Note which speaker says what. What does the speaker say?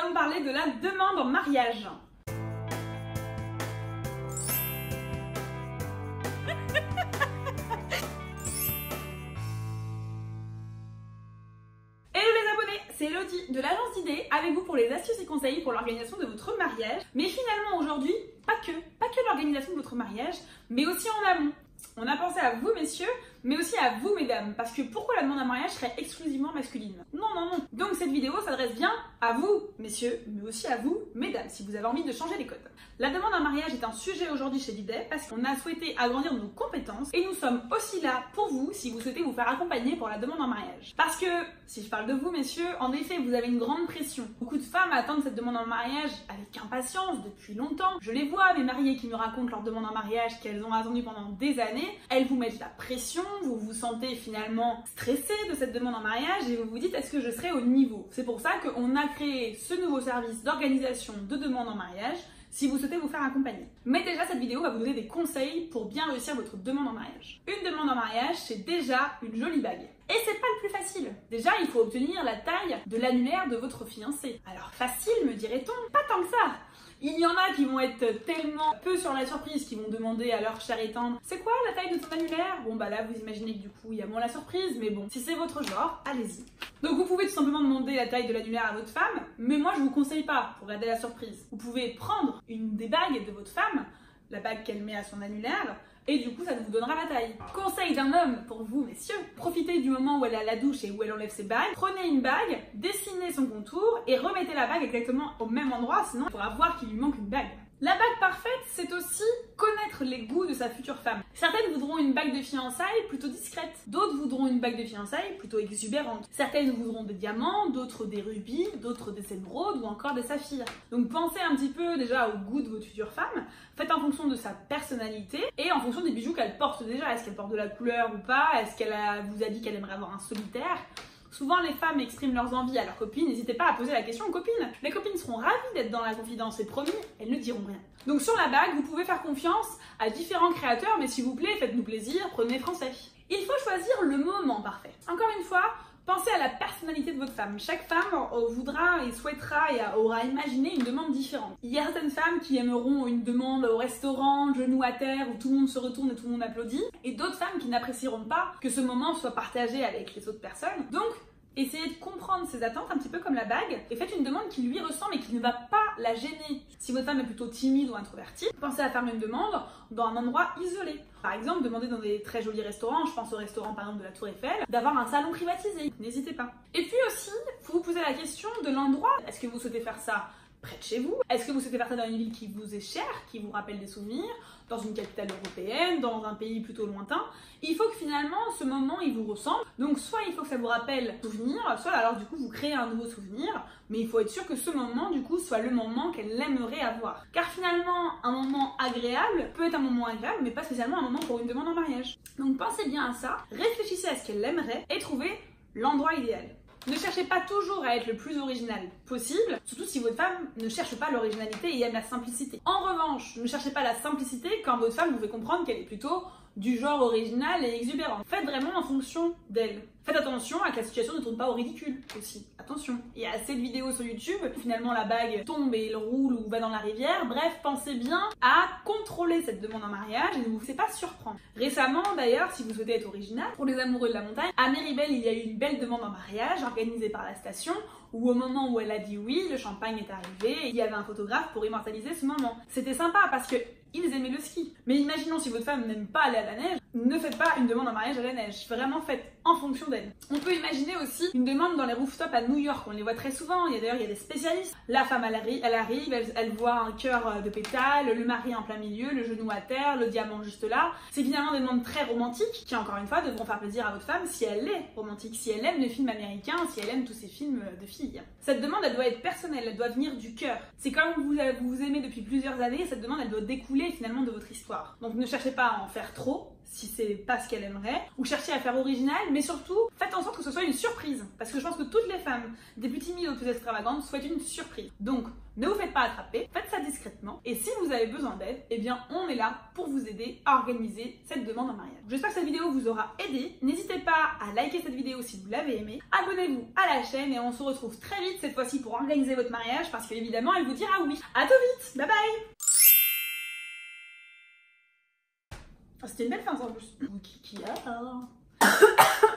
Speaker 1: allons parler de la demande en mariage. C'est Elodie de l'agence d'idées avec vous pour les astuces et conseils pour l'organisation de votre mariage. Mais finalement aujourd'hui, pas que l'organisation de votre mariage, mais aussi en amont. On a pensé à vous messieurs, mais aussi à vous mesdames, parce que pourquoi la demande en mariage serait exclusivement masculine? Non. Donc cette vidéo s'adresse bien à vous messieurs, mais aussi à vous mesdames, si vous avez envie de changer les codes. La demande en mariage est un sujet aujourd'hui chez l'idée parce qu'on a souhaité agrandir nos compétences et nous sommes aussi là pour vous si vous souhaitez vous faire accompagner pour la demande en mariage. Parce que, si je parle de vous messieurs, en effet vous avez une grande pression. Beaucoup de femmes attendent cette demande en mariage avec impatience depuis longtemps. Je les vois, mes mariées qui me racontent leur demande en mariage qu'elles ont attendu pendant des années. Elles vous mettent la pression, vous vous sentez finalement stressé de cette demande en mariage et vous vous dites est-ce que je serai au niveau? C'est pour ça qu'on a créé ce nouveau service d'organisation de demande en mariage si vous souhaitez vous faire accompagner. Mais déjà, cette vidéo va vous donner des conseils pour bien réussir votre demande en mariage. Une demande en mariage, c'est déjà une jolie bague. Et c'est pas le plus facile. Déjà, il faut obtenir la taille de l'annulaire de votre fiancé. Alors facile, me dirait-on? Pas tant que ça. Il y en a qui vont être tellement peu sur la surprise qu'ils vont demander à leur cher et tendre c'est quoi la taille de ton annulaire? Bon bah là vous imaginez que du coup il y a moins la surprise, mais bon, si c'est votre genre, allez-y. Donc vous pouvez tout simplement demander la taille de l'annulaire à votre femme, mais moi je vous conseille pas pour garder la surprise. Vous pouvez prendre une des bagues de votre femme, la bague qu'elle met à son annulaire, et du coup ça vous donnera la taille. Conseil d'un homme pour vous messieurs, profitez du moment où elle est à la douche et où elle enlève ses bagues, prenez une bague, dessinez son contour et remettez la bague exactement au même endroit, sinon il faudra voir qu'il lui manque une bague. La bague parfaite, c'est aussi connaître les goûts de sa future femme. Certaines voudront une bague de fiançailles plutôt discrète, d'autres voudront une bague de fiançailles plutôt exubérante. Certaines voudront des diamants, d'autres des rubis, d'autres des émeraudes ou encore des saphirs. Donc pensez un petit peu déjà au goût de votre future femme, faites en fonction de sa personnalité et en fonction des bijoux qu'elle porte déjà. Est-ce qu'elle porte de la couleur ou pas? Est-ce qu'elle vous a dit qu'elle aimerait avoir un solitaire? Souvent, les femmes expriment leurs envies à leurs copines. N'hésitez pas à poser la question aux copines. Les copines seront ravies d'être dans la confidence et promis, elles ne diront rien. Donc sur la bague, vous pouvez faire confiance à différents créateurs, mais s'il vous plaît, faites-nous plaisir, prenez français. Il faut choisir le moment parfait. Encore une fois, pensez à la personnalité de votre femme. Chaque femme voudra et souhaitera et aura imaginé une demande différente. Il y a certaines femmes qui aimeront une demande au restaurant, genou à terre, où tout le monde se retourne et tout le monde applaudit. Et d'autres femmes qui n'apprécieront pas que ce moment soit partagé avec les autres personnes. Donc, essayez de comprendre ses attentes, un petit peu comme la bague, et faites une demande qui lui ressemble et qui ne va pas la gêner. Si votre femme est plutôt timide ou introvertie, pensez à faire une demande dans un endroit isolé. Par exemple, demandez dans des très jolis restaurants, je pense au restaurant par exemple de la Tour Eiffel, d'avoir un salon privatisé. N'hésitez pas. Et puis aussi, vous vous posez la question de l'endroit. Est-ce que vous souhaitez faire ça près de chez vous? Est-ce que vous souhaitez faire ça dans une ville qui vous est chère, qui vous rappelle des souvenirs, dans une capitale européenne, dans un pays plutôt lointain? Il faut que finalement ce moment il vous ressemble. Donc soit il faut que ça vous rappelle souvenir, soit alors du coup vous créez un nouveau souvenir, mais il faut être sûr que ce moment du coup soit le moment qu'elle aimerait avoir. Car finalement un moment agréable peut être un moment agréable, mais pas spécialement un moment pour une demande en mariage. Donc pensez bien à ça, réfléchissez à ce qu'elle aimerait et trouvez l'endroit idéal. Ne cherchez pas toujours à être le plus original possible, surtout si votre femme ne cherche pas l'originalité et aime la simplicité. En revanche, ne cherchez pas la simplicité quand votre femme vous fait comprendre qu'elle est plutôt du genre original et exubérant. Faites vraiment en fonction d'elle. Faites attention à que la situation ne tourne pas au ridicule aussi. Attention. Il y a assez de vidéos sur YouTube, finalement la bague tombe et elle roule ou va dans la rivière. Bref, pensez bien à contrôler cette demande en mariage et ne vous laissez pas surprendre. Récemment d'ailleurs, si vous souhaitez être original, pour les amoureux de la montagne, à Méribel il y a eu une belle demande en mariage organisée par la station où au moment où elle a dit oui, le champagne est arrivé et il y avait un photographe pour immortaliser ce moment. C'était sympa parce que ils aimaient le ski. Mais imaginons si votre femme n'aime pas aller à la neige, ne faites pas une demande en mariage à la neige. Vraiment faites en fonction d'elle. On peut imaginer aussi une demande dans les rooftops à New York. On les voit très souvent. D'ailleurs, il y a des spécialistes. La femme, elle arrive, elle voit un cœur de pétales, le mari en plein milieu, le genou à terre, le diamant juste là. C'est finalement des demandes très romantiques qui, encore une fois, devront faire plaisir à votre femme si elle est romantique, si elle aime les films américains, si elle aime tous ces films de filles. Cette demande, elle doit être personnelle, elle doit venir du cœur. C'est comme vous aimez depuis plusieurs années, cette demande, elle doit découler finalement de votre histoire. Donc ne cherchez pas à en faire trop. si c'est pas ce qu'elle aimerait, ou cherchez à faire original, mais surtout faites en sorte que ce soit une surprise, parce que je pense que toutes les femmes, des plus timides aux plus extravagantes, souhaitent une surprise. Donc ne vous faites pas attraper, faites ça discrètement, et si vous avez besoin d'aide, eh bien on est là pour vous aider à organiser cette demande en mariage. J'espère que cette vidéo vous aura aidé, n'hésitez pas à liker cette vidéo si vous l'avez aimée, abonnez-vous à la chaîne et on se retrouve très vite cette fois-ci pour organiser votre mariage, parce qu'évidemment elle vous dira oui. À tout vite, bye bye. C'était une belle fin en plus. Qui a